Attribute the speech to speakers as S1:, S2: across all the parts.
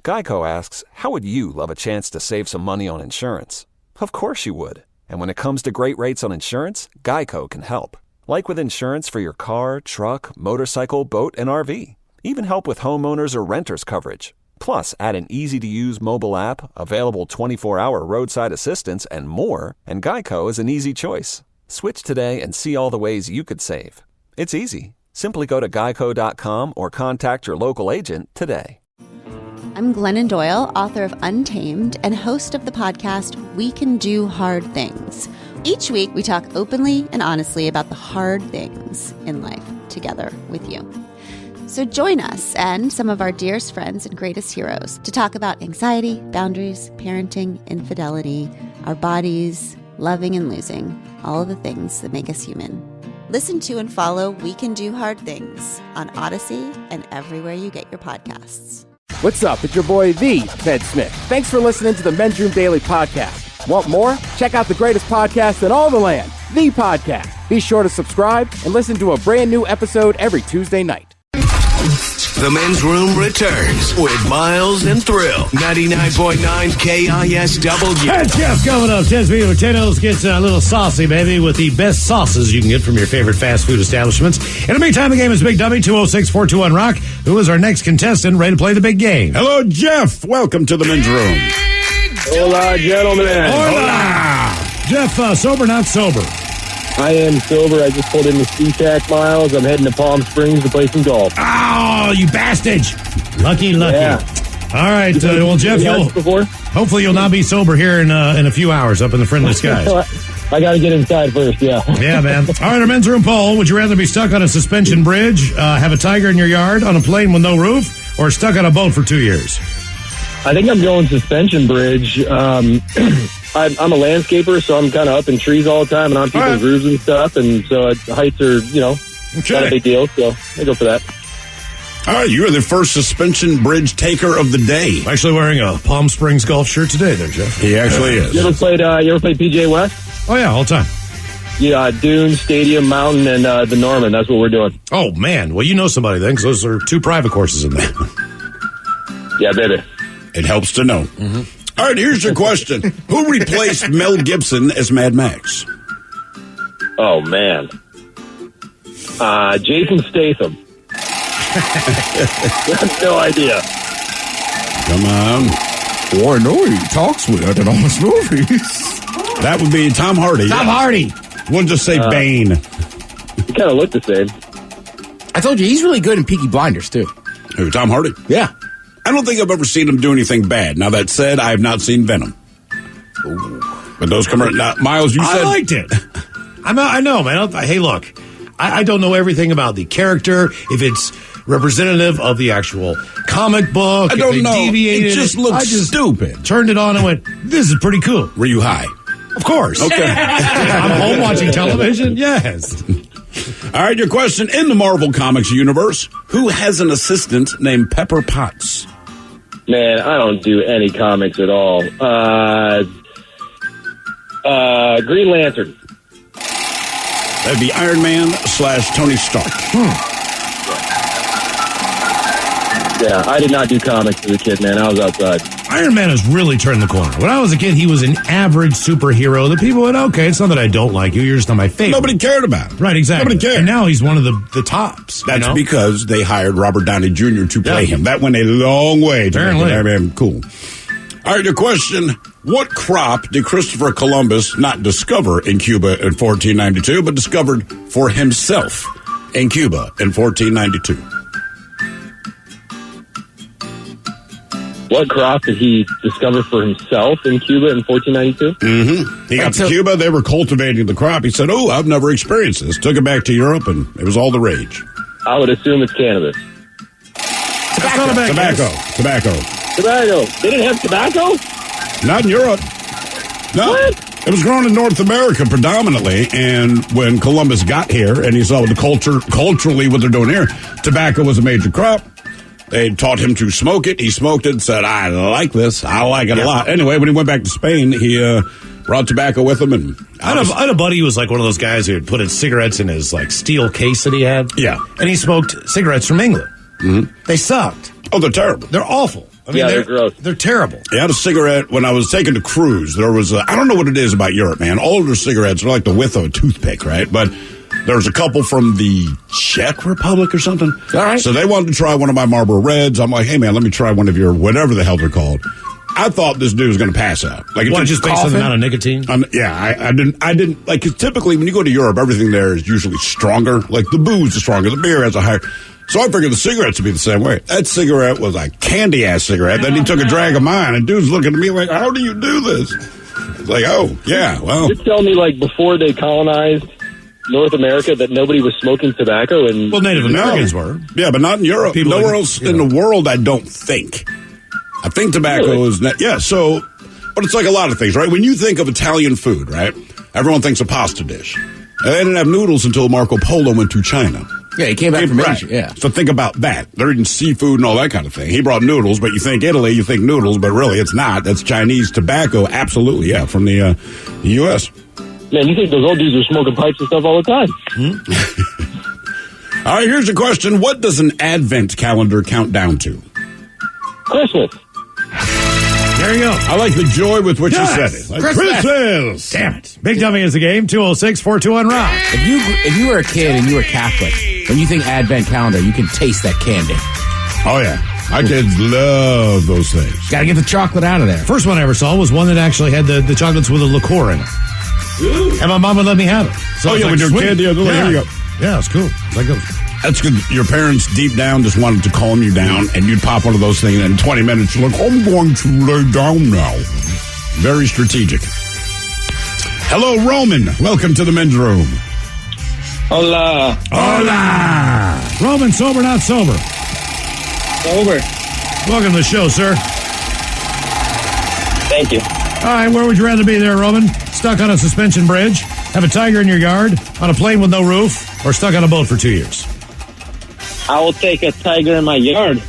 S1: Geico asks, how would you love a chance to save some money on insurance? Of course you would. And when it comes to great rates on insurance, Geico can help. Like with insurance for your car, truck, motorcycle, boat, and RV. Even help with homeowners or renters coverage. Plus, add an easy-to-use mobile app, available 24-hour roadside assistance, and more, and Geico is an easy choice. Switch today and see all the ways you could save. It's easy. Simply go to geico.com or contact your local agent today.
S2: I'm Glennon Doyle, author of Untamed and host of the podcast We Can Do Hard Things. Each week, we talk openly and honestly about the hard things in life together with you. So join us and some of our dearest friends and greatest heroes to talk about anxiety, boundaries, parenting, infidelity, our bodies, loving and losing, all of the things that make us human. Listen to and follow We Can Do Hard Things on Odyssey and everywhere you get your podcasts.
S3: What's up? It's your boy, The Ted Smith. Thanks for listening to the Men's Room Daily Podcast. Want more? Check out the greatest podcast in all the land, The Podcast. Be sure to subscribe and listen to a brand new episode every Tuesday night.
S4: The Men's Room returns with Miles and Thrill. 99.9 KISW.
S5: Hey, Jeff, coming up. Ted's Meat and Potatoes gets a little saucy, baby, with the best sauces you can get from your favorite fast food establishments. In the meantime, the game is Big Dummy, 206-421-ROCK. Who is our next contestant ready to play the big game?
S6: Hello, Jeff. Welcome to the Men's Room.
S7: Hola, gentlemen.
S5: Hola. Jeff, sober, not sober?
S7: I am sober. I just pulled in the SeaTac, Miles. I'm heading to Palm Springs to play some golf.
S5: Oh, you bastard. Lucky.
S7: Yeah.
S5: All right. Well, Jeff, hopefully you'll not be sober here in a few hours up in the friendly skies.
S7: I got to get inside first, yeah.
S5: Yeah, man. All right, our Men's Room poll. Would you rather be stuck on a suspension bridge, have a tiger in your yard, on a plane with no roof, or stuck on a boat for 2 years?
S7: I think I'm going suspension bridge. I'm a landscaper, so I'm kind of up in trees all the time and on people's roofs and stuff, and so heights are, not a big deal, so I go for that.
S6: All right, you are the first suspension bridge taker of the day.
S5: I'm actually wearing a Palm Springs golf shirt today there, Jeff.
S6: He actually is.
S7: You ever played PJ West?
S5: Oh, yeah, all the time.
S7: Yeah, Dune, Stadium, Mountain, and the Norman. That's what we're doing.
S5: Oh, man. Well, you know somebody then, because those are 2 private courses in there.
S7: Yeah, baby.
S6: It helps to know. Mm-hmm. All right, here's your question. Who replaced Mel Gibson as Mad Max?
S7: Oh, man. Jason Statham. I have no idea.
S6: Come on.
S8: Oh, I know he talks weird in all his movies.
S6: That would be Tom Hardy.
S5: Tom Hardy.
S6: We'll just say Bane.
S7: He kind of look the same.
S3: I told you, he's really good in Peaky Blinders, too.
S6: Who, Tom Hardy?
S3: Yeah.
S6: I don't think I've ever seen him do anything bad. Now, that said, I have not seen Venom. Ooh. But those come out. Now, Miles, you said...
S5: I liked it. I know, man. Hey, look. I don't know everything about the character, if it's representative of the actual comic book.
S6: I don't know.
S5: Deviated.
S6: It just looks stupid.
S5: Turned it on and went, this is pretty cool.
S6: Were you high?
S5: Of course.
S6: Okay.
S5: I'm home watching television. Yes.
S6: All right, your question. In the Marvel Comics universe, who has an assistant named Pepper Potts?
S7: Man, I don't do any comics at all. Green Lantern.
S6: That'd be Iron Man / Tony Stark.
S7: Yeah, I did not do comics as a kid, man. I was outside.
S5: Iron Man has really turned the corner. When I was a kid, he was an average superhero that people went, okay, it's not that I don't like you, you're just not my favorite.
S6: Nobody cared about him.
S5: Right, exactly.
S6: Nobody cared.
S5: And now he's one of the tops.
S6: That's because they hired Robert Downey Jr. to play him. That went a long way to make him cool. All right, your question. What crop did Christopher Columbus not discover in Cuba in 1492, but discovered for himself in Cuba in 1492?
S7: What crop did he discover for himself in Cuba in 1492?
S6: Mm-hmm. He got to Cuba. They were cultivating the crop. He said, oh, I've never experienced this. Took it back to Europe, and it was all the rage.
S7: I would assume it's cannabis.
S6: Tobacco.
S7: They didn't have tobacco?
S6: Not in Europe. No.
S7: What?
S6: It was grown in North America predominantly, and when Columbus got here and he saw the culturally what they're doing here, tobacco was a major crop. They taught him to smoke it. He smoked it and said, I like this. I like it a lot. Anyway, when he went back to Spain, he brought tobacco with him. And
S5: I had a buddy who was like one of those guys who had put cigarettes in his like steel case that he had.
S6: Yeah.
S5: And he smoked cigarettes from England.
S6: Mm-hmm.
S5: They sucked.
S6: Oh, they're terrible.
S5: They're awful. I mean,
S7: they're gross.
S5: They're terrible.
S6: I had a cigarette when I was taking a cruise. There was I don't know what it is about Europe, man. Older cigarettes are like the width of a toothpick, right? But there was a couple from the Czech Republic or something.
S3: All right.
S6: So they wanted to try one of my Marlboro Reds. I'm like, hey, man, let me try one of your whatever the hell they're called. I thought this dude was going to pass out. Like,
S5: Just based on the amount of nicotine?
S6: I didn't, like, because typically when you go to Europe, everything there is usually stronger. Like, the booze is stronger, the beer has a higher. So I figured the cigarettes would be the same way. That cigarette was a candy-ass cigarette. Then he took a drag of mine, and dude's looking at me like, how do you do this? It's like, oh, yeah, well.
S7: You're telling me, like, before they colonized North America that nobody was smoking tobacco? And
S5: Well, Native Americans were.
S6: Yeah, but not in Europe.
S5: People
S6: Nowhere
S5: like,
S6: else in the world, I don't think. I think tobacco is not, so, but it's like a lot of things, right? When you think of Italian food, right, everyone thinks a pasta dish. And they didn't have noodles until Marco Polo went to China.
S3: Yeah, he came back from
S6: Right.
S3: Asia, yeah.
S6: So think about that. They're eating seafood and all that kind of thing. He brought noodles, but you think Italy, you think noodles, but really it's not. That's Chinese tobacco, absolutely, yeah, from the U.S.
S7: Man, you think those old dudes are smoking pipes and stuff all the time?
S6: All right, here's a question. What does an advent calendar count down to?
S7: Christmas.
S5: There you go.
S6: I like the joy with which you said
S5: Yes.
S6: it. Like,
S5: Christmas. Damn it. Big Dummy is the game. 206-421-ROCK.
S3: If you were a kid and you were Catholic, when you think Advent calendar, you can taste that candy.
S6: Oh, yeah. My kids love those things.
S3: Got to get the chocolate out of there.
S5: First one I ever saw was one that actually had the chocolates with a liqueur in it. And my mom would let me have it. So
S6: Oh,
S5: it's
S6: yeah,
S5: like
S6: with your
S5: sweet.
S6: kid, here you go.
S5: Yeah, it's cool. Like those.
S6: That's good. Your parents deep down just wanted to calm you down, and you'd pop one of those things, and in 20 minutes, you're like, I'm going to lay down now. Very strategic. Hello, Roman. Welcome to the men's room.
S7: Hola.
S5: Hola! Roman, sober, not sober.
S7: Over.
S5: Welcome to the show, sir.
S7: Thank you.
S5: All right, where would you rather be there, Roman? Stuck on a suspension bridge, have a tiger in your yard, on a plane with no roof, or stuck on a boat for 2 years?
S7: I will take a tiger in my yard.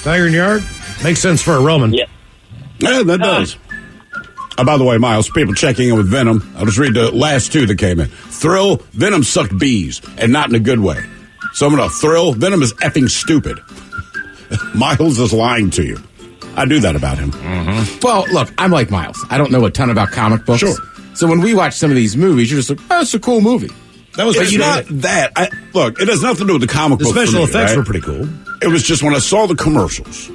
S5: Tiger in your yard? Makes sense for a Roman.
S7: Yeah.
S6: Yeah, that does. Oh, by the way, Miles, people checking in with Venom. I'll just read the last two that came in. Thrill, Venom sucked bees, and not in a good way. So I'm going to Thrill, Venom is effing stupid. Miles is lying to you. I do that about him.
S3: Well, look, I'm like Miles. I don't know a ton about comic books.
S6: Sure.
S3: So when we watch some of these movies, you're just like, oh, it's a cool movie.
S5: That was
S6: It's not that. Look, it has nothing to do with the comic
S5: the
S6: book.
S5: special
S6: for me,
S5: effects
S6: right?
S5: were pretty cool.
S6: It was just when I saw the commercials,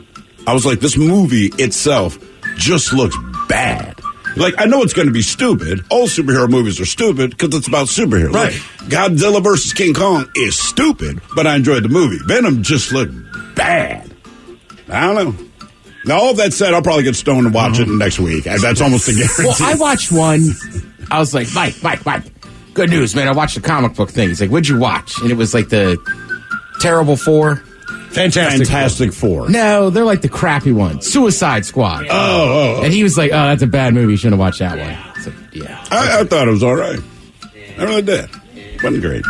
S6: I was like, this movie itself just looks bad. Like, I know it's going to be stupid. All superhero movies are stupid because it's about superheroes.
S5: Right.
S6: Like, Godzilla versus King Kong is stupid, but I enjoyed the movie. Venom just looked bad. I don't know. Now, all that said, I'll probably get stoned and watch it next week. That's almost a guarantee.
S3: Well, I watched one. I was like, Mike. Good news, man. I watched the comic book thing. He's like, what'd you watch? And it was like the Terrible Four.
S6: Fantastic Four.
S3: No, they're like the crappy ones. Suicide Squad.
S6: Oh.
S3: And he was like, oh, that's a bad movie. You shouldn't have watched that one. It's like, yeah.
S6: I thought it was all right. I really did. Wasn't great.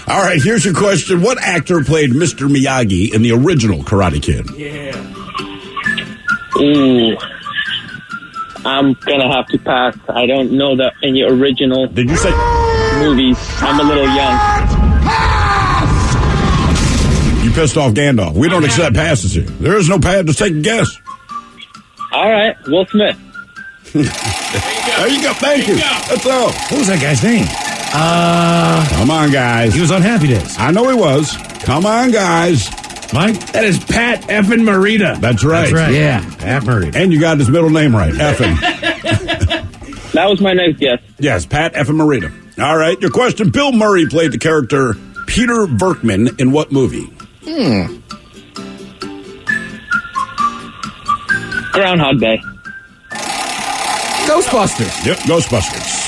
S6: All right, here's your question. What actor played Mr. Miyagi in the original Karate Kid?
S9: Ooh. I'm gonna have to pass. I don't know any original
S6: Did you say?
S9: movies. I'm a little young.
S6: You pissed off Gandalf. We don't accept passes here. There is no pass. Just take a guess.
S9: All right, Will Smith.
S6: There you go. Thank you. That's all.
S5: What was that guy's name?
S6: Come on, guys.
S5: He was on Happy Days.
S6: I know he was. Come on, guys.
S5: Mike?
S8: That is Pat effing Morita.
S6: That's right.
S5: That's right.
S3: Yeah.
S5: Pat Murray.
S6: And you got his middle name right. Effin.
S9: That was my next guess.
S6: Yes, Pat Effin Morita. All right, your question. Bill Murray played the character Peter Berkman in what movie?
S9: Groundhog Day.
S3: Ghostbusters.
S6: Yep, Ghostbusters.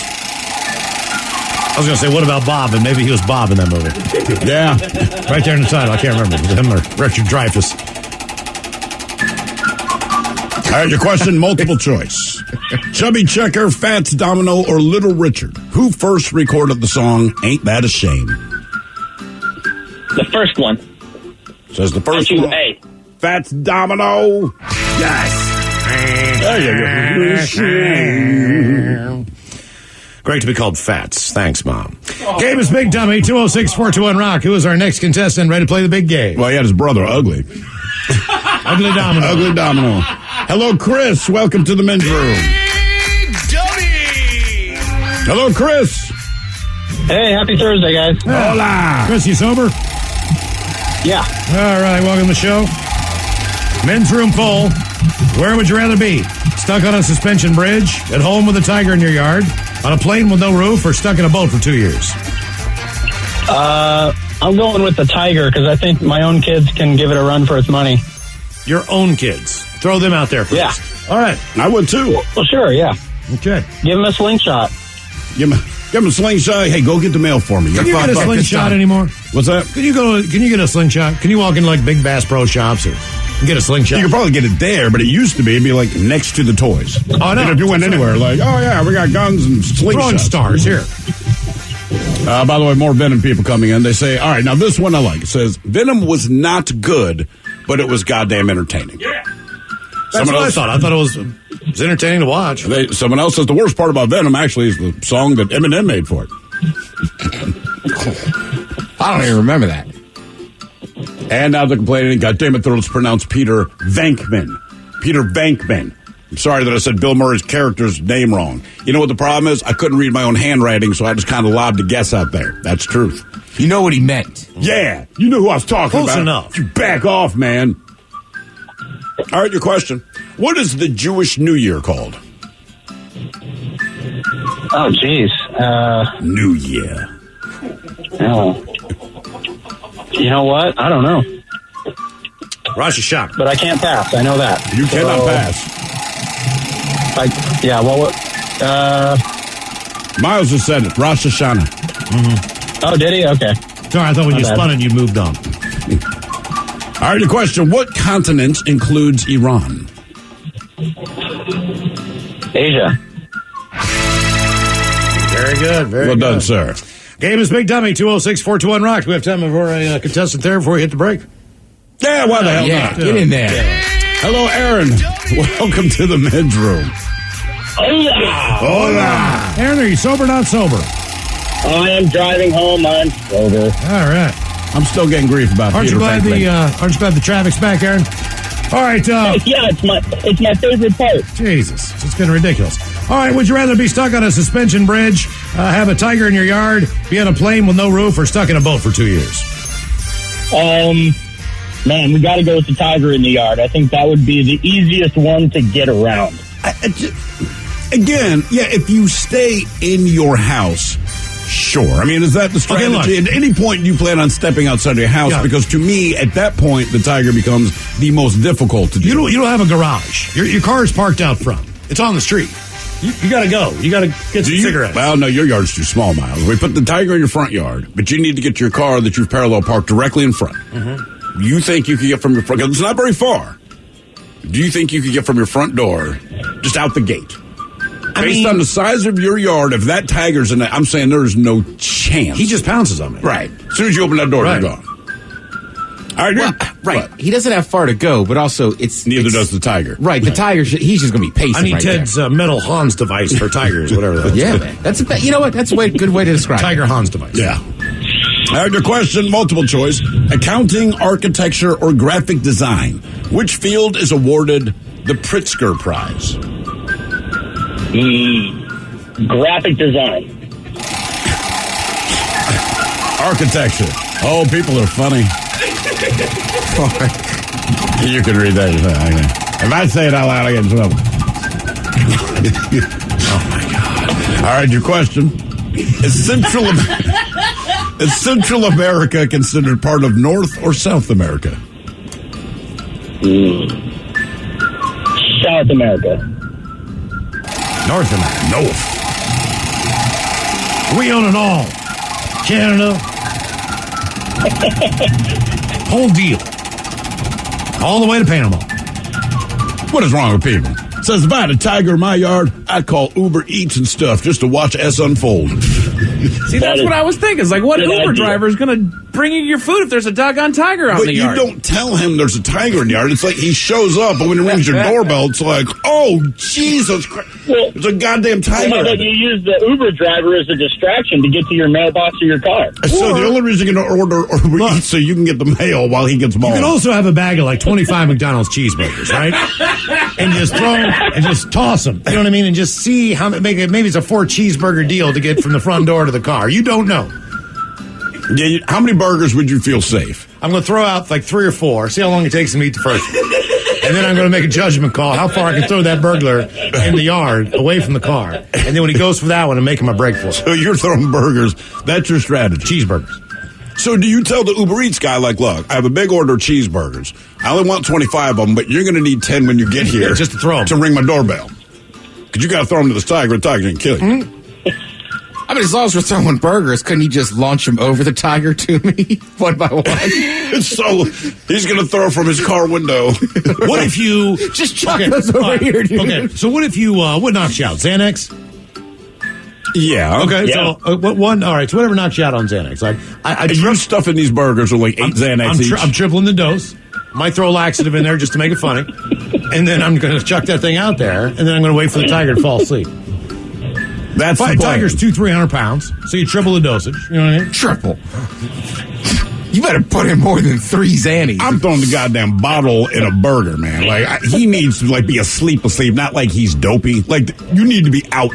S5: I was going to say, what about Bob? And maybe he was Bob in that movie.
S6: Yeah.
S5: Right there in the title. I can't remember. It was him or Richard Dreyfuss.
S6: All right, your question, multiple choice. Chubby Checker, Fats Domino, or Little Richard? Who first recorded the song Ain't That a Shame?
S9: The first one.
S6: Says the
S9: I
S6: first
S9: choose
S6: one.
S9: A.
S6: Fats Domino. Yes. There you go.
S5: Great to be called Fats. Thanks, Mom. Game is Big Dummy, 206-421-ROCK. Who is our next contestant ready to play the big game?
S6: Well, he had his brother ugly.
S5: Ugly Domino.
S6: Ugly Domino. Hello, Chris. Welcome to the men's room. Hello, Chris.
S7: Hey, happy Thursday, guys.
S6: Hola.
S5: Chris, you sober?
S7: Yeah.
S5: All right, welcome to the show. Men's room full. Where would you rather be? Stuck on a suspension bridge, at home with a tiger in your yard, on a plane with no roof, or stuck in a boat for 2 years?
S7: I'm going with the tiger because I think my own kids can give it a run for its money.
S5: Your own kids. Throw them out there first.
S7: Yeah.
S5: All right.
S6: I would too.
S7: Well, sure, yeah.
S5: Okay.
S7: Give him a slingshot.
S6: Give him a slingshot. Hey, go get the mail for me.
S5: Can you get a slingshot anymore?
S6: What's that?
S5: Can you get a slingshot? Can you walk in like Big Bass Pro Shops or get a slingshot?
S6: You could probably get it there, but it used to be, it'd be like next to the toys.
S5: Oh, no.
S6: And if you went anywhere, like, oh yeah, we got guns and slingshots.
S5: Throwing stars here.
S6: By the way, more Venom people coming in. They say, all right, now this one I like. It says, Venom was not good, but it was goddamn entertaining. Yeah.
S5: That's what I thought. I thought it was entertaining to watch.
S6: Someone else says the worst part about Venom actually is the song that Eminem made for it.
S3: I don't even remember that.
S6: And now they're complaining, goddamn it, it's pronounced Peter Venkman. Peter Venkman. I'm sorry that I said Bill Murray's character's name wrong. You know what the problem is? I couldn't read my own handwriting, so I just kind of lobbed a guess out there. That's truth.
S3: You know what he meant.
S6: Yeah, you knew who I was talking about.
S5: Close enough.
S6: You back off, man. All right, your question. What is the Jewish New Year called?
S7: Oh, jeez.
S6: New Year.
S7: Oh. You know what? I don't know.
S5: Rosh Hashanah.
S7: But I can't pass. I know that.
S6: You cannot pass. Miles just said it. Rosh Hashanah.
S5: Mm-hmm.
S7: Oh, did he? Okay.
S5: Sorry, I thought when you spun it, you moved on.
S6: All right, your question. What continent includes Iran?
S7: Asia.
S5: Very good. Very
S6: well
S5: good.
S6: done, sir.
S5: Game is Big Dummy, 206-421-ROCK. Do we have time for a contestant there before we hit the break?
S6: Yeah, why the hell not?
S3: Get in there.
S6: Yeah. Hello, Aaron. Welcome to the men's room.
S5: Hola. Aaron, are you sober or not sober?
S9: I am driving home. I'm sober.
S5: All right.
S6: I'm still getting grief about
S5: Aren't
S6: Peter
S5: you glad
S6: Venkman.
S5: Aren't you glad the traffic's back, Aaron? All right.
S9: Yeah, it's my favorite part.
S5: Jesus, it's getting ridiculous. All right, would you rather be stuck on a suspension bridge, have a tiger in your yard, be on a plane with no roof, or stuck in a boat for 2 years?
S9: Man, we got to go with the tiger in the yard. I think that would be the easiest one to get around.
S6: Again, yeah, if you stay in your house, sure. I mean, is that the strategy? At any point, do you plan on stepping outside of your house? Yeah. Because to me, at that point, the tiger becomes the most difficult to do.
S5: You don't have a garage. Your car is parked out front. It's on the street. You got to go. You got to get some cigarettes.
S6: Well, no, your yard's too small, Miles. We put the tiger in your front yard, but you need to get your car that you've parallel parked directly in front. Mm-hmm. You think you could get from your front, because it's not very far. Do you think you could get from your front door just out the gate? Based on the size of your yard, if that tiger's in there, I'm saying there's no chance.
S5: He just pounces on me.
S6: Right. As soon as you open that door,
S5: right.
S6: You're gone. All right,
S3: right. He doesn't have far to go, but also
S6: neither does the tiger.
S3: Right. The tiger, he's just going to be pacing.
S5: I need Ted's metal Hans device for tigers, whatever that is.
S3: Yeah, man. You know what? That's a good way to describe
S5: Tiger
S3: it.
S5: Hans device.
S6: Yeah. All right, your question, multiple choice. Accounting, architecture, or graphic design. Which field is awarded the Pritzker Prize?
S9: Graphic design.
S6: Architecture. Oh, people are funny. You can read that. If I say it out loud, I get in trouble. Oh, my God. All right, your question. Is Central America considered part of North or South America?
S9: South America.
S5: North America.
S6: North.
S5: We own it all. Canada. Whole deal. All the way to Panama.
S6: What is wrong with people? It says, if I had a tiger in my yard, I'd call Uber Eats and stuff just to watch S unfold.
S3: See, that's what I was thinking. It's like, what Uber driver is going to
S10: bring you your food if there's a doggone tiger out in the yard?
S6: But you don't tell him there's a tiger in the yard. It's like he shows up, but when he rings your doorbell, it's like, oh, Jesus Christ. There's a goddamn tiger.
S9: How about you use the Uber driver as a distraction to get to your mailbox or your car?
S6: So the only reason you're going to order Uber Eats so you can get the mail while he gets mauled.
S5: You can also have a bag of like 25 McDonald's cheeseburgers, right? And just throw them and just toss them. You know what I mean? And just see how maybe it's a 4 cheeseburger deal to get from the front door to the car. You don't know.
S6: Yeah, how many burgers would you feel safe?
S5: I'm going to throw out like 3 or 4, see how long it takes him to eat the first one. And then I'm going to make a judgment call how far I can throw that burglar in the yard away from the car. And then when he goes for that one, I'm making my break for it.
S6: So you're throwing burgers. That's your strategy.
S5: Cheeseburgers.
S6: So do you tell the Uber Eats guy, like, look, I have a big order of cheeseburgers. I only want 25 of them, but you're going to need 10 when you get here.
S5: Just to throw them.
S6: To ring my doorbell. Because you got to throw them to this tiger. The tiger can kill you.
S10: Mm-hmm.
S8: I mean, as long as we're throwing burgers, couldn't you just launch them over the tiger to me one by one?
S6: So he's going to throw from his car window.
S5: What if you
S8: just chuck those over here, dude?
S5: Okay, so what if you what knocks you out? Xanax?
S6: Yeah.
S5: Okay.
S9: Yeah.
S5: So what one? All right. So whatever knocks you out on Xanax. Like
S6: You're stuffing these burgers with like 8 Xanax each.
S5: I'm tripling the dose. Might throw a laxative in there just to make it funny, and then I'm going to chuck that thing out there, and then I'm going to wait for the tiger to fall asleep.
S6: That's the
S5: tiger's 200-300 pounds, so you triple the dosage. You know what I mean?
S8: Triple. You better put in more than 3 Xannies.
S6: I'm throwing the goddamn bottle in a burger, man. Like he needs to like be asleep, not like he's dopey. Like you need to be out.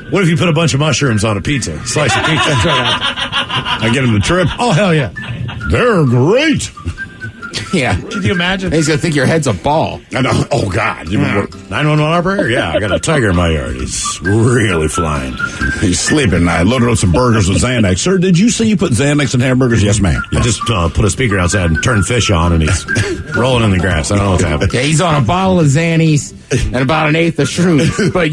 S5: What if you put a bunch of mushrooms on a pizza? Slice of pizza and throw it out.
S6: I get him the trip.
S5: Oh, hell yeah.
S6: They're great.
S8: Yeah.
S5: Can you imagine?
S8: He's going to think your head's a ball.
S6: I know. Oh, God.
S5: 911 operator? Yeah, I got a tiger in my yard. He's really flying.
S6: He's sleeping. I loaded up some burgers with Xanax. Sir, did you say you put Xanax in hamburgers? Yes, ma'am.
S5: I just put a speaker outside and turned fish on, and he's rolling in the grass. I don't know what's happening.
S8: Yeah, he's on a bottle of Xannies and about an eighth of shrooms. But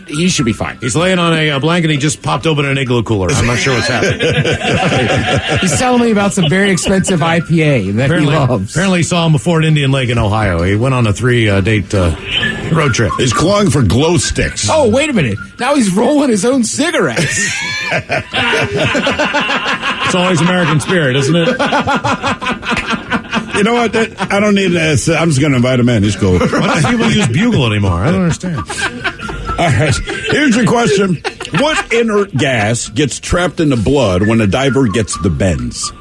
S8: he should be fine.
S5: He's laying on a blanket. He just popped open an igloo cooler. I'm not sure what's happening.
S8: He's telling me about some very expensive IPA that he loves.
S5: Apparently, he saw him before at Indian Lake in Ohio. He went on a 3-date road trip.
S6: He's clawing for glow sticks.
S8: Oh, wait a minute. Now he's rolling his own cigarettes.
S5: It's always American spirit, isn't it?
S6: You know what? I don't need that. I'm just going to invite him in. He's cool.
S5: Why don't people use Bugle anymore? I don't understand.
S6: All right. Here's your question. What inert gas gets trapped in the blood when a diver gets the bends?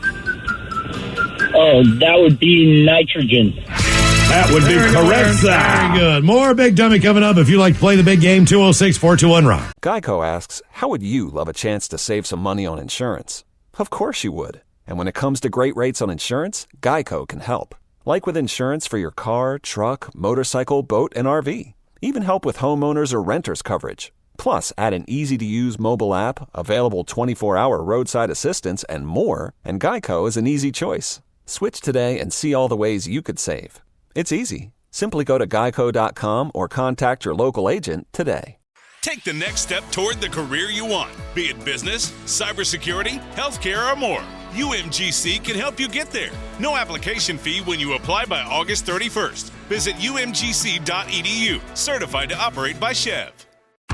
S9: Oh, that would be nitrogen.
S6: That would be correct, sir.
S5: Very good. More Big Dummy coming up. If you like to play the big game, 206-421-ROCK.
S1: Geico asks, how would you love a chance to save some money on insurance? Of course you would. And when it comes to great rates on insurance, Geico can help. Like with insurance for your car, truck, motorcycle, boat, and RV. Even help with homeowners or renters coverage. Plus, add an easy-to-use mobile app, available 24-hour roadside assistance, and more, and Geico is an easy choice. Switch today and see all the ways you could save. It's easy. Simply go to geico.com or contact your local agent today.
S11: Take the next step toward the career you want, be it business, cybersecurity, healthcare, or more. UMGC can help you get there. No application fee when you apply by August 31st. Visit umgc.edu, certified to operate by Chev.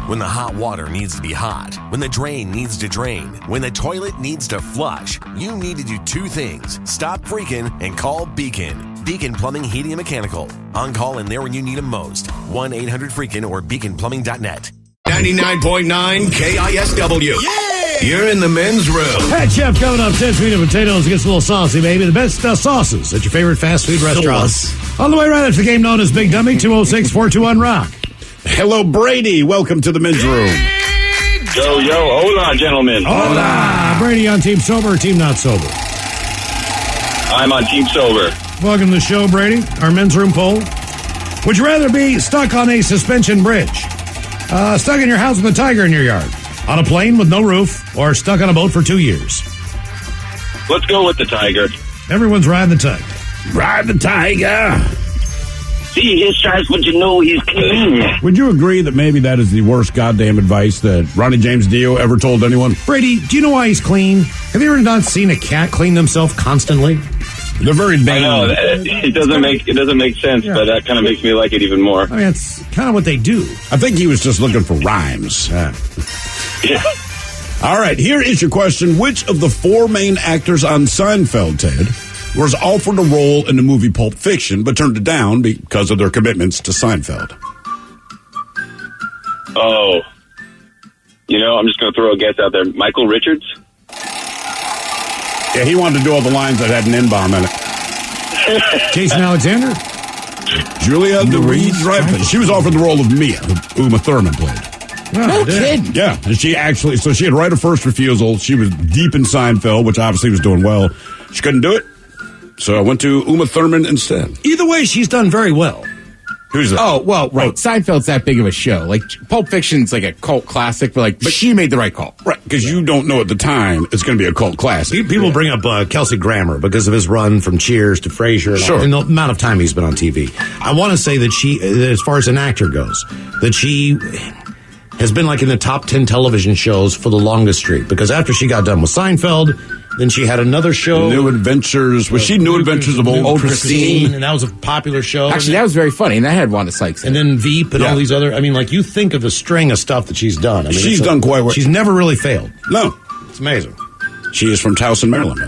S12: When the hot water needs to be hot, when the drain needs to drain, when the toilet needs to flush, you need to do 2 things. Stop freaking and call Beacon. Beacon Plumbing, Heating, and Mechanical. On call and there when you need them most. 1-800-FREAKIN or beaconplumbing.net.
S4: 99.9 KISW. Yeah! You're in the men's room.
S5: Pat Chef coming up. 10 sweet potatoes. Gets a little saucy, baby. The best sauces at your favorite fast food restaurants. On the way right after the game known as Big Dummy, 206-421-ROCK.
S6: Hello, Brady. Welcome to the men's room.
S7: Yo, hola, gentlemen.
S5: Hola. Brady on Team Sober or Team Not Sober?
S7: I'm on Team Sober.
S5: Welcome to the show, Brady. Our men's room poll. Would you rather be stuck on a suspension bridge, stuck in your house with a tiger in your yard, on a plane with no roof, or stuck on a boat for 2 years?
S7: Let's go with the tiger.
S5: Everyone's riding the tiger.
S6: Ride the tiger.
S9: See his stripes, but you know he's clean.
S6: Would you agree that maybe that is the worst goddamn advice that Ronnie James Dio ever told anyone?
S5: Brady, do you know why he's clean? Have you ever not seen a cat clean themselves constantly?
S6: They're very vain.
S7: I know, it doesn't make sense, but that kind of makes me like it even more.
S5: I mean, it's kind of what they do.
S6: I think he was just looking for rhymes.
S7: Yeah.
S6: All right, here is your question. Which of the 4 main actors on Seinfeld, Ted, was offered a role in the movie Pulp Fiction, but turned it down because of their commitments to Seinfeld?
S9: Oh. I'm just going to throw a guess out there. Michael Richards?
S6: Yeah, he wanted to do all the lines that had an N-bomb in it.
S5: Jason Alexander?
S6: Julia Louis-Dreyfus. She was offered the role of Mia, who Uma Thurman played.
S8: No kidding.
S6: Yeah, and she had right of first refusal. She was deep in Seinfeld, which obviously was doing well. She couldn't do it, so I went to Uma Thurman instead.
S5: Either way, she's done very well.
S6: Who's that?
S8: Oh, well, right. Seinfeld's that big of a show. Like, Pulp Fiction's like a cult classic, but she made the right call.
S6: Right, because you don't know at the time it's going to be a cult classic.
S5: People bring up Kelsey Grammer because of his run from Cheers to Frasier and the amount of time he's been on TV. I want to say that she, as far as an actor goes, that she has been like in the top 10 television shows for the longest streak, because after she got done with Seinfeld, then she had another show.
S6: New Adventures. Was she New Adventures of Old Christine?
S5: And that was a popular show.
S8: Actually, that was very funny, and that had Wanda Sykes in
S5: it. And then Veep and all these other, you think of the string of stuff that she's done.
S6: She's done quite well.
S5: She's never really failed.
S6: No.
S5: It's amazing.
S6: She is from Towson, Maryland,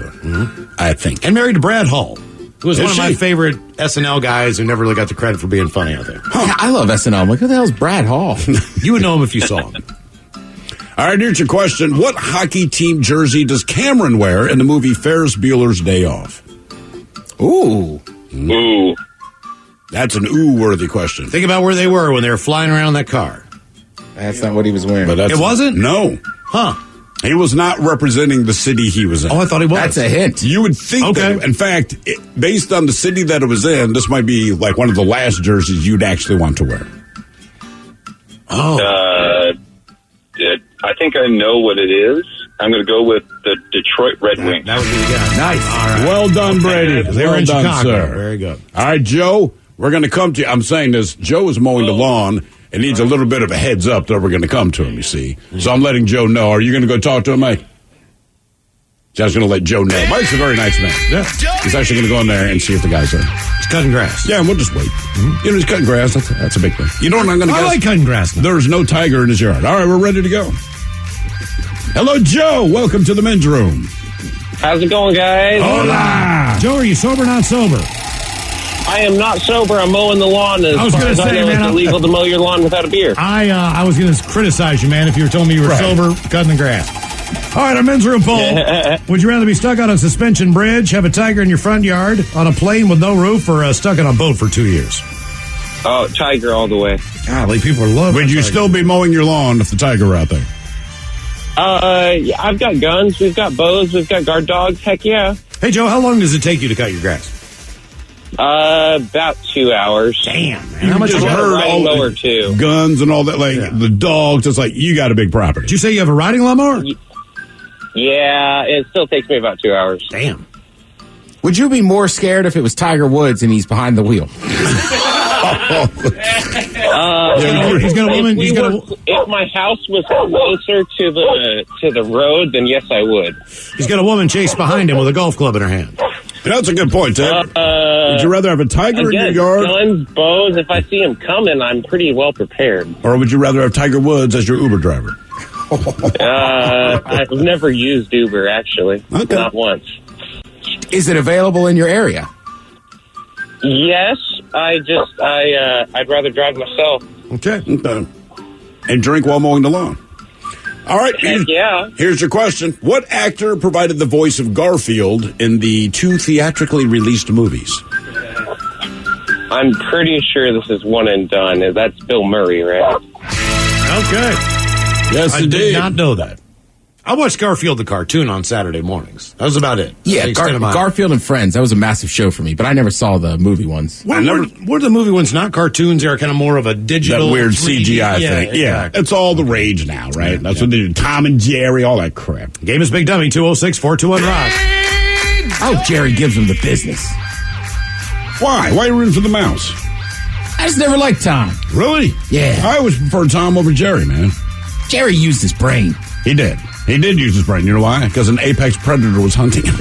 S6: I think.
S5: And married to Brad Hall, who was one of my favorite SNL guys who never really got the credit for being funny, I think.
S8: Yeah, I love SNL. I'm like, who the hell's Brad Hall?
S5: You would know him if you saw him.
S6: All right, here's your question. What hockey team jersey does Cameron wear in the movie Ferris Bueller's Day Off?
S8: Ooh.
S9: Ooh.
S6: That's an ooh-worthy question.
S5: Think about where they were when they were flying around in that car.
S8: That's not what he was wearing.
S6: But
S5: it wasn't?
S6: No.
S5: Huh.
S6: He was not representing the city he was in.
S5: Oh, I thought he was.
S8: That's a hint.
S6: You would think that. In fact, based on the city that it was in, this might be like one of the last jerseys you'd actually want to wear.
S5: Oh.
S9: I think I know what it is. I'm going to go with the Detroit Red Wings.
S5: That would be the guy.
S8: Nice.
S5: All right.
S6: Well done, Brady.
S5: They were in
S6: done,
S5: Chicago.
S6: sir.
S5: Very good.
S6: All right, Joe, we're going to come to you. I'm saying this. Joe is mowing the lawn and needs a little bit of a heads up that we're going to come to him, you see. So I'm letting Joe know. Are you going to go talk to him, Mike? Joe's going to let Joe know. Mike's a very nice man.
S5: Yeah.
S6: He's actually going to go in there and see if the guy's there.
S5: He's cutting grass.
S6: Yeah, and we'll just wait. He's cutting grass. That's a big thing. You know what I'm going to guess?
S5: I like cutting grass now.
S6: There's no tiger in his yard. All right, we're ready to go. Hello, Joe. Welcome to the men's room.
S9: How's it going, guys?
S5: Hola. Joe, are you sober or not sober?
S9: I am not sober. I'm mowing the lawn.
S5: I was going to say, man,
S9: it's illegal to mow your lawn without a beer.
S5: I was going to criticize you, man, if you were telling me you were sober, cutting the grass. All right, our men's room poll. Would you rather be stuck on a suspension bridge, have a tiger in your front yard, on a plane with no roof, or stuck on a boat for 2 years?
S9: Oh, tiger all the way.
S5: Golly, people are loving
S6: Would you
S5: tiger.
S6: still be mowing your lawn if the tiger were out there?
S9: Yeah, I've got guns. We've got bows. We've got guard dogs. Heck yeah.
S5: Hey, Joe, how long does it take you to cut your grass?
S9: About 2 hours.
S5: Damn, man.
S6: How much
S9: I got a riding mower, too.
S6: Guns and all that, the dogs. It's like, you got a big property.
S5: Did you say you have a riding lawnmower?
S9: Yeah, it still takes me about 2 hours.
S5: Damn.
S8: Would you be more scared if it was Tiger Woods and he's behind the wheel?
S5: He's got a woman.
S9: If my house was closer to the road, then yes, I would.
S5: He's got a woman chased behind him with a golf club in her hand.
S6: That's a good point, Ted. Would you rather have a tiger in your yard?
S9: Guns, bows. If I see him coming, I'm pretty well prepared.
S6: Or would you rather have Tiger Woods as your Uber driver?
S9: I've never used Uber, actually.
S6: Okay.
S9: Not once.
S8: Is it available in your area?
S9: Yes, I'd rather drive myself.
S6: Okay. And drink while mowing the lawn. All right. Here's your question. What actor provided the voice of Garfield in the 2 theatrically released movies?
S9: I'm pretty sure this is one and done. That's Bill Murray, right?
S5: Okay.
S6: Yes,
S5: I did not know that. I watched Garfield the cartoon on Saturday mornings. That was about it.
S8: Yeah, Garfield and Friends. That was a massive show for me, but I never saw the movie ones.
S5: Were the movie ones not cartoons? They're kind of more of a digital,
S6: that weird
S5: 3D.
S6: CGI thing.
S5: Exactly.
S6: Yeah, it's all the rage now, right? That's what they do. Tom and Jerry, all that crap.
S5: Game is Big Dummy, 206-421-ROCK.
S8: Oh, Jerry gives him the business.
S6: Why? Why are you rooting for the mouse?
S8: I just never liked Tom.
S6: Really?
S8: Yeah.
S6: I always preferred Tom over Jerry, man.
S8: Jerry used his brain.
S6: He did. He did use his brain. You know why? Because an apex predator was hunting him.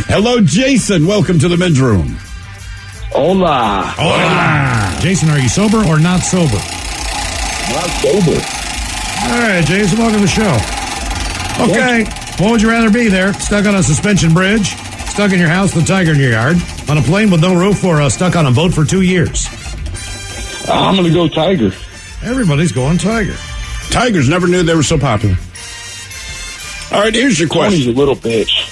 S6: Hello, Jason. Welcome to the men's room.
S9: Hola.
S5: Hola. Jason, are you sober or not sober?
S9: Not sober.
S5: All right, Jason, welcome to the show. Okay, what would you rather be there? Stuck on a suspension bridge, stuck in your house with a tiger in your yard, on a plane with no roof, or stuck on a boat for 2 years?
S7: I'm going to go tiger.
S5: Everybody's going tiger.
S6: Tigers never knew they were so popular. All right, here's your question.
S7: Tony's a little bitch.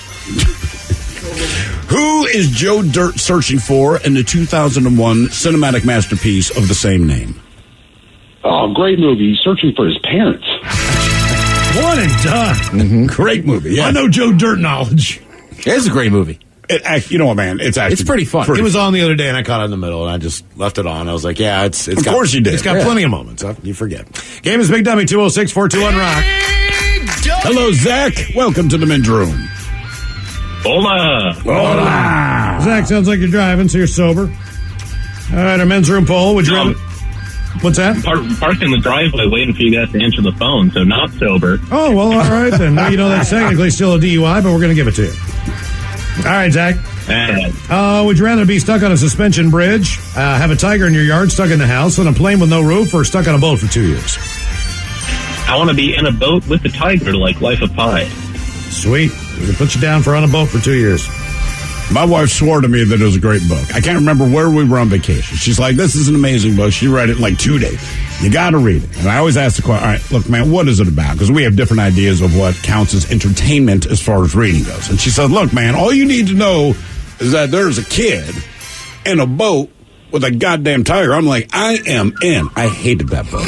S6: Who is Joe Dirt searching for in the 2001 cinematic masterpiece of the same name?
S7: Oh, great movie. He's searching for his parents.
S5: One and done.
S6: Mm-hmm. Great movie, yeah.
S5: I know Joe Dirt knowledge.
S8: It's a great movie.
S6: You know what, man? It's
S8: pretty fun.
S5: It was on the other day, and I caught it in the middle, and I just left it on. I was like, yeah, it's
S6: of course you did.
S5: It's got plenty of moments. You forget. Game is Big Dummy, 206-421-ROCK.
S6: Hello, Zach. Welcome to the men's room.
S9: Hola.
S6: Hola.
S5: Zach, sounds like you're driving, so you're sober. All right, our men's room poll. Would you rather... What's that?
S9: Parked in the driveway waiting for you guys to answer the phone, so not sober.
S5: Oh, well, all right, then. Now, you know, that's technically still a DUI, but we're going to give it to you. All right, Zach. Would you rather be stuck on a suspension bridge, have a tiger in your yard, stuck in the house, on a plane with no roof, or stuck on a boat for 2 years?
S9: I want to be in a boat with the tiger, like Life of Pi.
S5: Sweet. We can put you down for on a boat for 2 years.
S6: My wife swore to me that it was a great book. I can't remember where we were on vacation. She's like, this is an amazing book. She read it in like 2 days. You got to read it. And I always ask the question, all right, look, man, what is it about? Because we have different ideas of what counts as entertainment as far as reading goes. And she said, look, man, all you need to know is that there's a kid in a boat with a goddamn tiger. I'm like, I am in. I hated that book.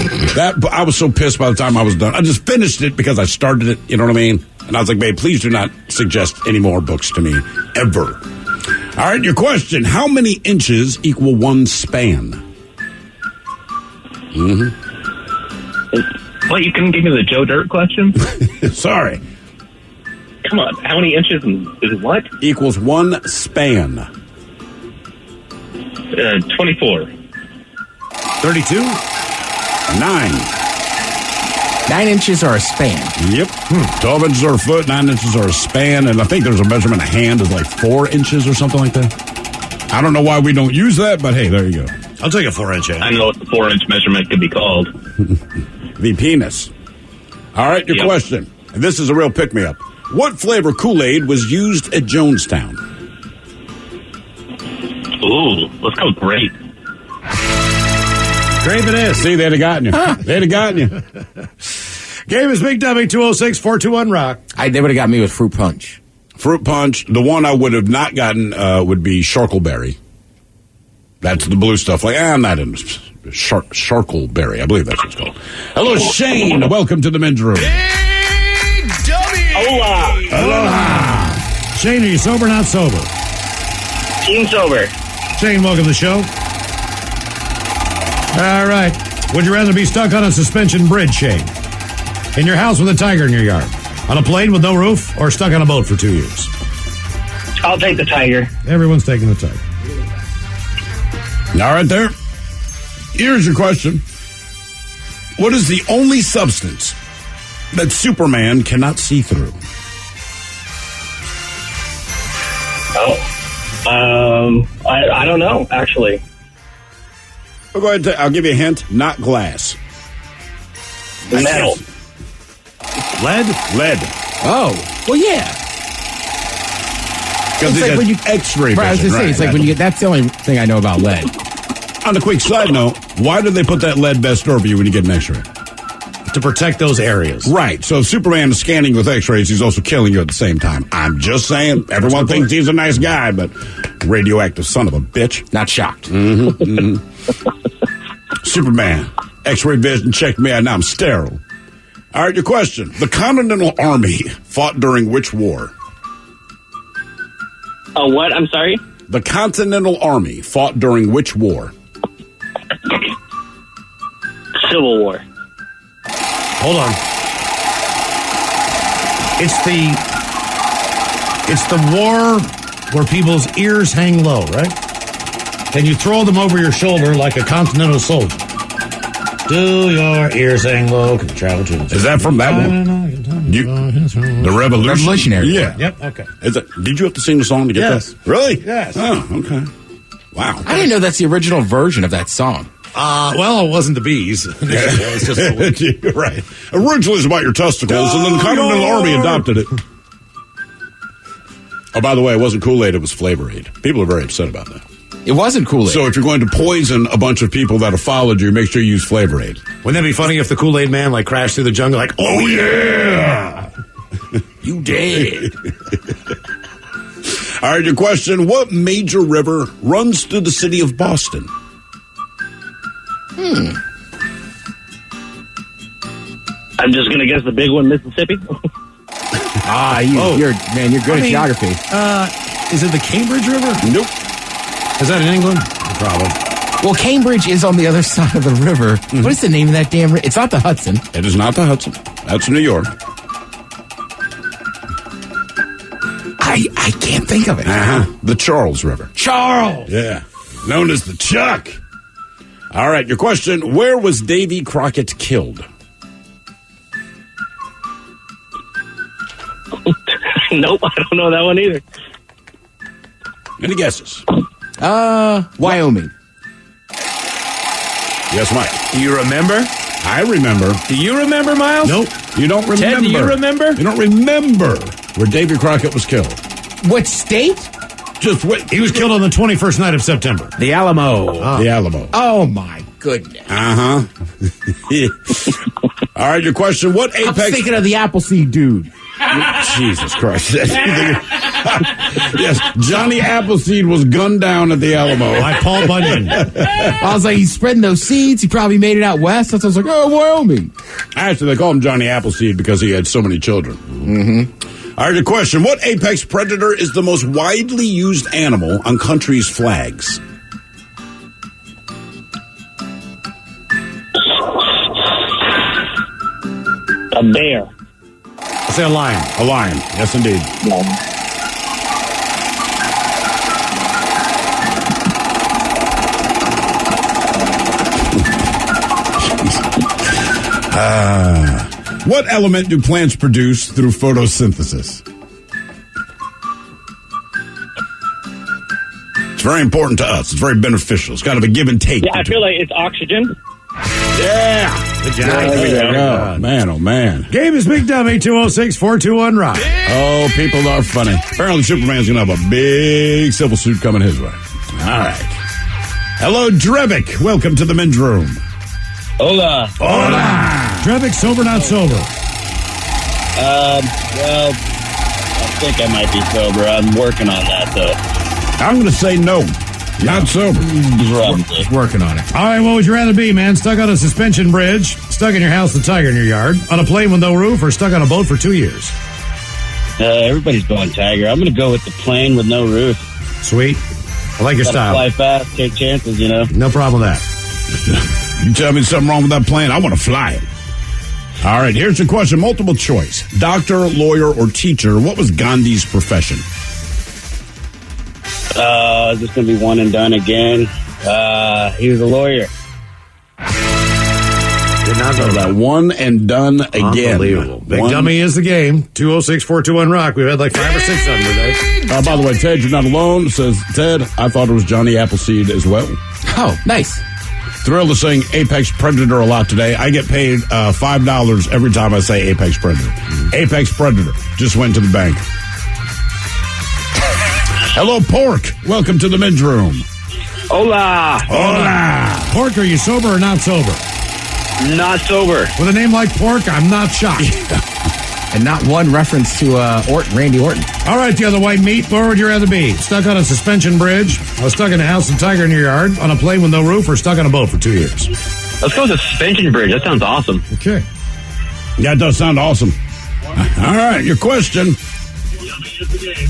S6: I was so pissed by the time I was done. I just finished it because I started it. You know what I mean? And I was like, babe, please do not suggest any more books to me, ever. All right, your question. How many inches equal one span?
S9: Mm-hmm. What, you couldn't give me the Joe Dirt question?
S6: Sorry.
S9: Come on, how many inches is what?
S6: Equals one span.
S9: 24.
S5: 32?
S6: 9.
S8: 9 inches are a span.
S6: Yep. 12 inches are a foot, 9 inches are a span, and I think there's a measurement a hand is like 4 inches or something like that. I don't know why we don't use that, but hey, there you go.
S5: I'll take a 4-inch hand.
S9: I know what the 4-inch measurement could be called.
S6: The penis. All right, your question. And this is a real pick-me-up. What flavor Kool-Aid was used at Jonestown?
S9: Ooh, let's go grape.
S5: Grape it is.
S6: See, they'd have gotten you. They'd have gotten you.
S5: Game is Big Dummy, 206-421-ROCK.
S8: They would have got me with fruit punch.
S6: Fruit punch. The one I would have not gotten would be charcoalberry. That's the blue stuff. Like, I'm not in charcoalberry. I believe that's what it's called. Hello, Shane. Welcome to the men's room.
S11: Big Dummy.
S9: Hola.
S6: Aloha.
S5: Shane, are you sober or not sober?
S9: Team sober.
S5: Shane, welcome to the show. All right. Would you rather be stuck on a suspension bridge, Shane? In your house with a tiger in your yard? On a plane with no roof? Or stuck on a boat for 2 years?
S9: I'll take the tiger.
S5: Everyone's taking the tiger.
S6: All right, there. Here's your question. What is the only substance that Superman cannot see through?
S9: I don't know, actually.
S6: I'll go ahead and I'll give you a hint. Not glass.
S9: Metal.
S5: Lead?
S6: Lead.
S8: Oh, well, yeah.
S6: Because it's like when you X-ray vision.
S8: Right, I was going to say, it's like when you get, that's the only thing I know about lead.
S6: On a quick side note, why do they put that lead vest over you when you get an X-ray?
S5: To protect those areas.
S6: Right. So if Superman is scanning with X-rays, he's also killing you at the same time. I'm just saying. Everyone thinks he's a nice guy, but radioactive son of a bitch.
S8: Not shocked.
S6: Mm-hmm, mm-hmm. Superman, X-ray vision, checked me out. Now I'm sterile. All right, your question. The Continental Army fought during which war?
S9: What? I'm sorry?
S6: The Continental Army fought during which war?
S9: Civil War.
S5: Hold on. It's the war where people's ears hang low, right? And you throw them over your shoulder like a continental soldier. Do your ears hang low? Can travel to
S6: Is that from that one? The Revolution?
S8: Revolutionary.
S6: Yeah.
S5: Yep, okay.
S6: Did you have to sing the song to get
S5: Yes.
S6: that? Really?
S5: Yes.
S6: Oh, okay. Wow.
S8: I didn't know that's the original version of that song.
S5: Well, it wasn't the bees. It was just
S6: right. Originally, it was about your testicles, and then the Continental Army adopted it. Oh, by the way, it wasn't Kool-Aid, it was Flavor Aid. People are very upset about that.
S8: It wasn't Kool-Aid.
S6: So if you're going to poison a bunch of people that have followed you, make sure you use Flavor Aid.
S5: Wouldn't that be funny if the Kool-Aid man crashed through the jungle oh yeah,
S8: you dead.
S6: All right, your question. What major river runs through the city of Boston?
S9: I'm just going to guess the big one, Mississippi.
S3: You're good at geography.
S5: Is it the Cambridge River?
S6: Nope.
S5: Is that in England? Probably.
S8: Well, Cambridge is on the other side of the river. Mm-hmm. What is the name of that damn river? It's not the Hudson.
S6: It is not the Hudson. That's New York.
S8: I can't think of it.
S6: The Charles River.
S8: Charles!
S6: Yeah. Known as the Chuck. All right, your question. Where was Davy Crockett killed?
S9: Nope, I don't know that one either.
S6: Any guesses?
S3: Wyoming.
S6: Yes, Mike.
S10: Do you remember?
S6: I remember.
S10: Do you remember, Miles?
S6: Nope. You don't remember.
S10: Ted, do you remember?
S6: You don't remember where Davy Crockett was killed.
S8: What state?
S6: Just wait.
S5: He was killed on the 21st night of September.
S10: The Alamo.
S6: The Alamo.
S8: Oh, my goodness.
S6: All right, your question. What apex...
S8: I'm thinking of the Appleseed dude.
S6: Jesus Christ. Yes, Johnny Appleseed was gunned down at the Alamo.
S5: By Paul Bunyan.
S8: I was like, he's spreading those seeds. He probably made it out west. That's I was like, oh, Wyoming.
S6: Actually, they call him Johnny Appleseed because he had so many children. Mm-hmm. All right, your question. What apex predator is the most widely used animal on countries' flags?
S9: A bear.
S5: I'll say a lion.
S6: A lion. Yes, indeed. What element do plants produce through photosynthesis? It's very important to us. It's very beneficial. It's kind of a give and take.
S9: Yeah, I feel like it's oxygen.
S6: Yeah.
S5: Good job.
S6: There we go. Man, oh, man.
S5: Game is Big Dummy, 206-421-ROCK.
S6: Oh, people are funny. Apparently, Superman's going to have a big civil suit coming his way. All right. Hello, Drevick. Welcome to the men's room.
S9: Hola.
S6: Hola.
S5: Drevick, sober, not sober?
S9: Well, I think I might be sober. I'm working on that, though.
S6: I'm going to say no. Not sober.
S8: Just working on it.
S5: All right, what would you rather be, man? Stuck on a suspension bridge, stuck in your house with a tiger in your yard, on a plane with no roof, or stuck on a boat for 2 years?
S9: Everybody's going tiger. I'm going to go with the plane with no roof.
S5: Sweet. I like your style.
S9: Fly fast, take chances, you know.
S5: No problem with that.
S6: You tell me something wrong with that plane, I want to fly it. All right, here's your question. Multiple choice. Doctor, lawyer, or teacher, what was Gandhi's profession?
S9: Is this going to be one and done again? He was a lawyer.
S5: Did not know
S6: that. One and done again.
S5: Unbelievable. Big Dummy is the game. 206-421-ROCK. We've had like 5 or 6 of them today.
S6: By the way, Ted, you're not alone. Says Ted, I thought it was Johnny Appleseed as well.
S8: Oh, nice.
S6: Thrilled to saying Apex Predator a lot today. I get paid $5 every time I say Apex Predator. Apex Predator just went to the bank. Hello, Pork. Welcome to the men's room.
S9: Hola.
S6: Hola.
S5: Pork, are you sober or not sober?
S9: Not sober.
S5: With a name like Pork, I'm not shocked.
S8: And not one reference to Randy Orton.
S5: All right, the other white meat, where would you rather be? Stuck on a suspension bridge, or stuck in a house with a tiger in your yard, on a plane with no roof, or stuck on a boat for 2 years?
S9: Let's go with the suspension bridge. That sounds awesome.
S5: Okay.
S6: Yeah, it does sound awesome. All right, your question.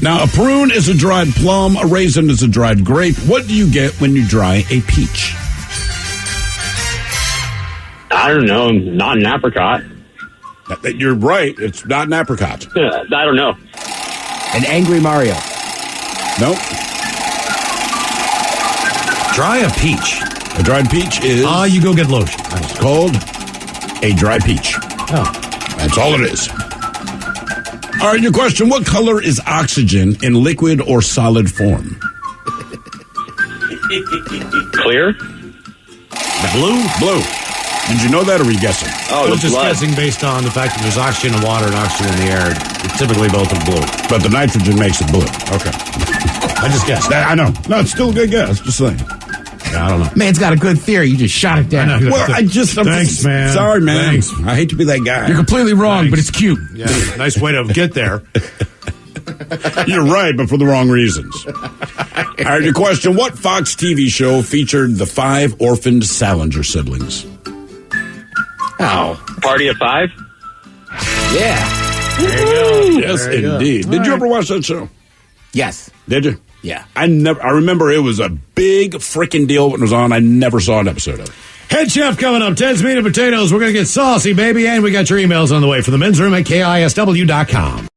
S6: Now, a prune is a dried plum, a raisin is a dried grape. What do you get when you dry a peach?
S9: I don't know. Not an apricot.
S6: You're right. It's not an apricot.
S9: I don't know.
S3: An angry Mario.
S6: Nope.
S5: Dry a peach.
S6: A dried peach is...
S5: you go get lotion.
S6: It's called a dry peach.
S5: Oh.
S6: That's all it is. All right, your question. What color is oxygen in liquid or solid form?
S9: Clear?
S6: No.
S5: blue?
S6: Blue. Did you know that, or were you guessing?
S9: Oh,
S5: I was
S9: the
S5: just
S9: blood.
S5: guessing based on the fact that there's oxygen in water and oxygen in the air. It's typically both are blue.
S6: But the nitrogen makes it blue. Okay.
S5: I just guessed.
S6: I know. No, it's still a good guess. Just saying.
S5: Yeah, I don't know.
S8: Man's got a good theory. You just shot it down.
S6: Well,
S5: Thanks, man.
S6: Sorry, man.
S5: Thanks.
S6: I hate to be that guy.
S8: You're completely wrong, but it's cute.
S5: Yeah, nice way to get there.
S6: You're right, but for the wrong reasons. All right, your question. What Fox TV show featured the 5 orphaned Salinger siblings?
S8: Oh.
S9: Party of 5?
S8: Yeah.
S5: There you go.
S6: Yes,
S5: Very good.
S6: indeed. Did you ever watch that show?
S8: Yes.
S6: Did you?
S8: Yeah.
S6: I remember it was a big freaking deal when it was on. I never saw an episode of it.
S5: Head Chef coming up. Ted's Meat and Potatoes. We're going to get saucy, baby. And we got your emails on the way from the men's room at KISW.com.